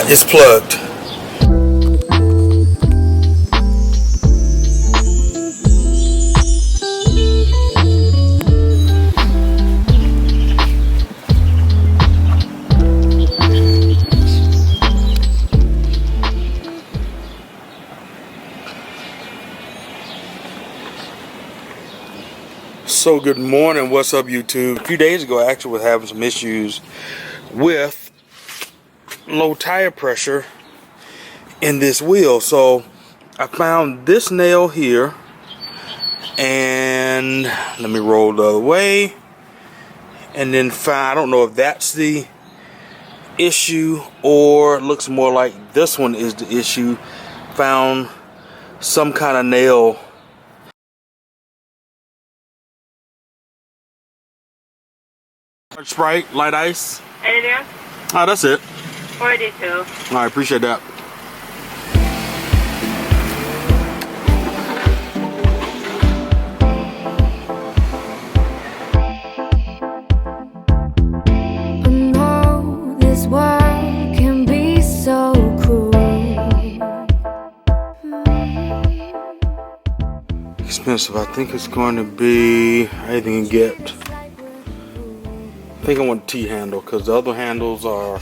It's plugged. So good morning, what's up YouTube? A few days ago I actually was having some issues with low tire pressure in this wheel. So I found this nail here, and let me roll the other way, and then I don't know if that's the issue or it looks more like this one is the issue. Found some kind of nail. Sprite, light ice. Anything else? Oh, that's it. 42. I appreciate that. I know this world can be so cruel. Expensive. I think it's going to be anything you get. I think I want a T handle because the other handles are,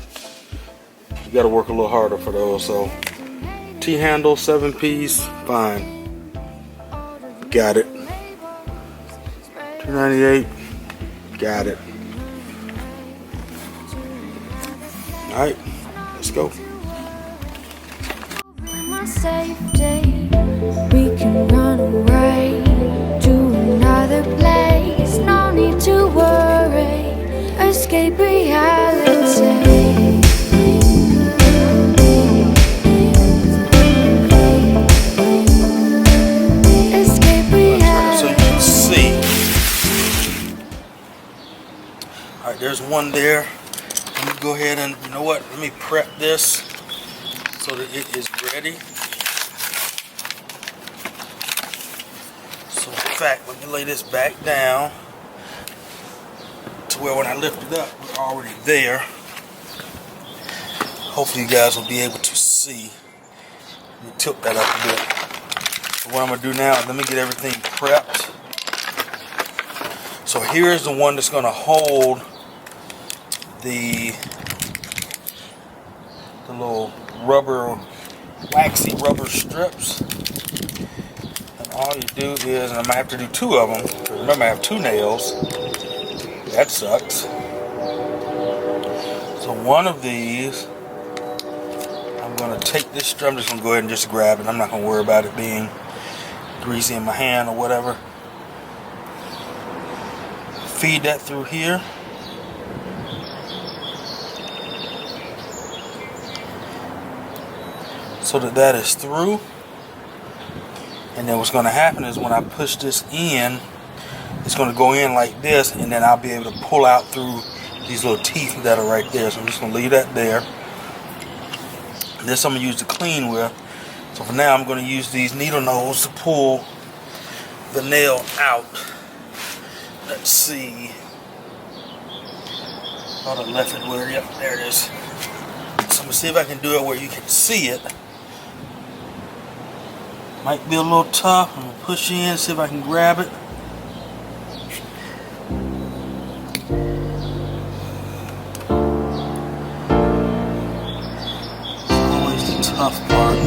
you got to work a little harder for those. So T handle, 7-piece, fine. Got it. $2.98. Got it. All right, let's go. My safety, we can run away to another place. No need to worry. Escape reality. Escape reality. So you can see. Alright, there's one there. Let me go ahead and, you know what? Let me prep this so that it is ready. So in fact, let me lay this back down to where when I lift it up, we're already there. Hopefully you guys will be able to see. Let me tilt that up a bit. So what I'm going to do now is let me get everything prepped. So here's the one that's going to hold the little rubber, waxy rubber strips. And all you do is, and I might have to do 2 of them. Remember I have 2 nails. That sucks. So one of these, I'm going to take this strip. I'm just going to go ahead and just grab it. I'm not going to worry about it being greasy in my hand or whatever. Feed that through here. So that is through. And then what's going to happen is when I push this in, it's going to go in like this, and then I'll be able to pull out through these little teeth that are right there. So I'm just going to leave that there. This I'm going to use to clean with. So for now, I'm going to use these needle nose to pull the nail out. Let's see. Thought I left it where, yep, there it is. So I'm going to see if I can do it where you can see it. Might be a little tough. I'm going to push in, see if I can grab it. Tough part.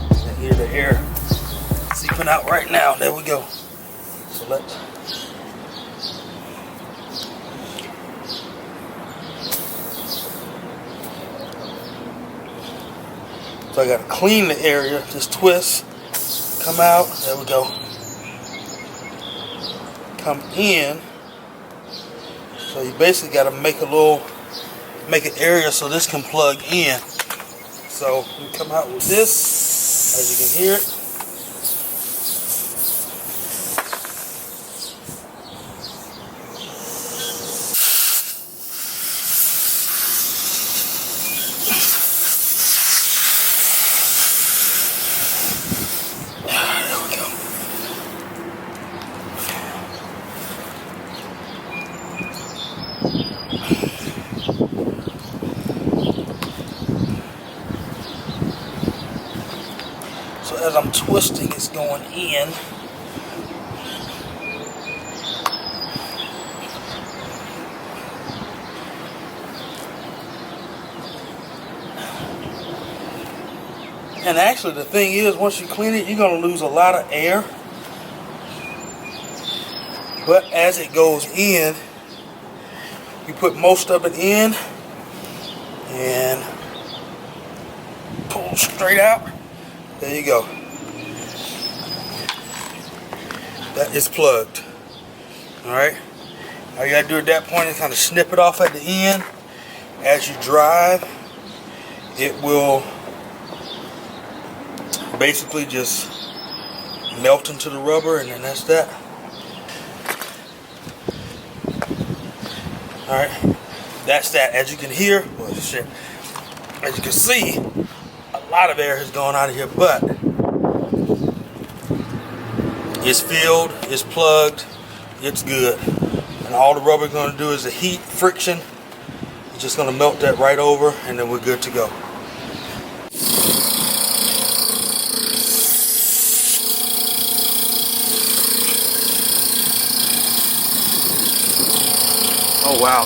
I hear the air seeping out right now. There we go. So let's. So I gotta clean the area. Just twist, come out. There we go. Come in. So you basically gotta make an area so this can plug in. So we come out with this. As you can hear it. There we go. So as I'm twisting, it's going in. And actually the thing is, once you clean it, you're going to lose a lot of air. But as it goes in, you put most of it in and pull straight out. There you go. That is plugged. Alright. All you gotta do at that point is kind of snip it off at the end. As you drive, it will basically just melt into the rubber, and then that's that. Alright. That's that. As you can hear, well, shit. As you can see, a lot of air has gone out of here, but it's filled, it's plugged, it's good. And all the rubber is going to do is the heat, friction. It's just going to melt that right over, and then we're good to go. Oh wow.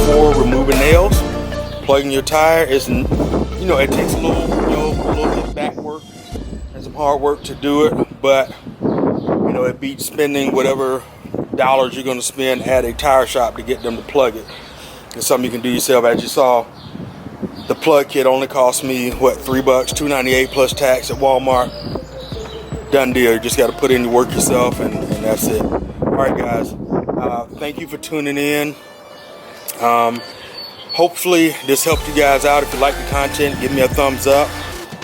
For removing nails, plugging your tire is, it takes a little bit of back work and some hard work to do it, but it beats spending whatever dollars you're going to spend at a tire shop to get them to plug it. It's something you can do yourself. As you saw, the plug kit only cost me $3, $2.98 plus tax at Walmart. Done deal. You just got to put in the work yourself, and that's it. All right, guys. Thank you for tuning in. Hopefully this helped you guys out. If you like the content, give me a thumbs up.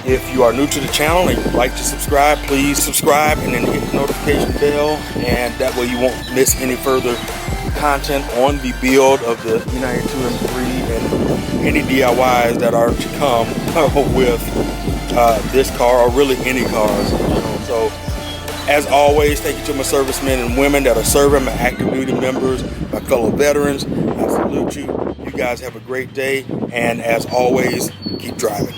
If you are new to the channel and you'd like to subscribe, please subscribe and then hit the notification bell, and that way you won't miss any further content on the build of the E92 M3 and any DIYs that are to come with this car, or really any cars. So as always, thank you to my servicemen and women that are serving, my active duty members, my fellow veterans. I salute you. You guys have a great day, and as always, keep driving.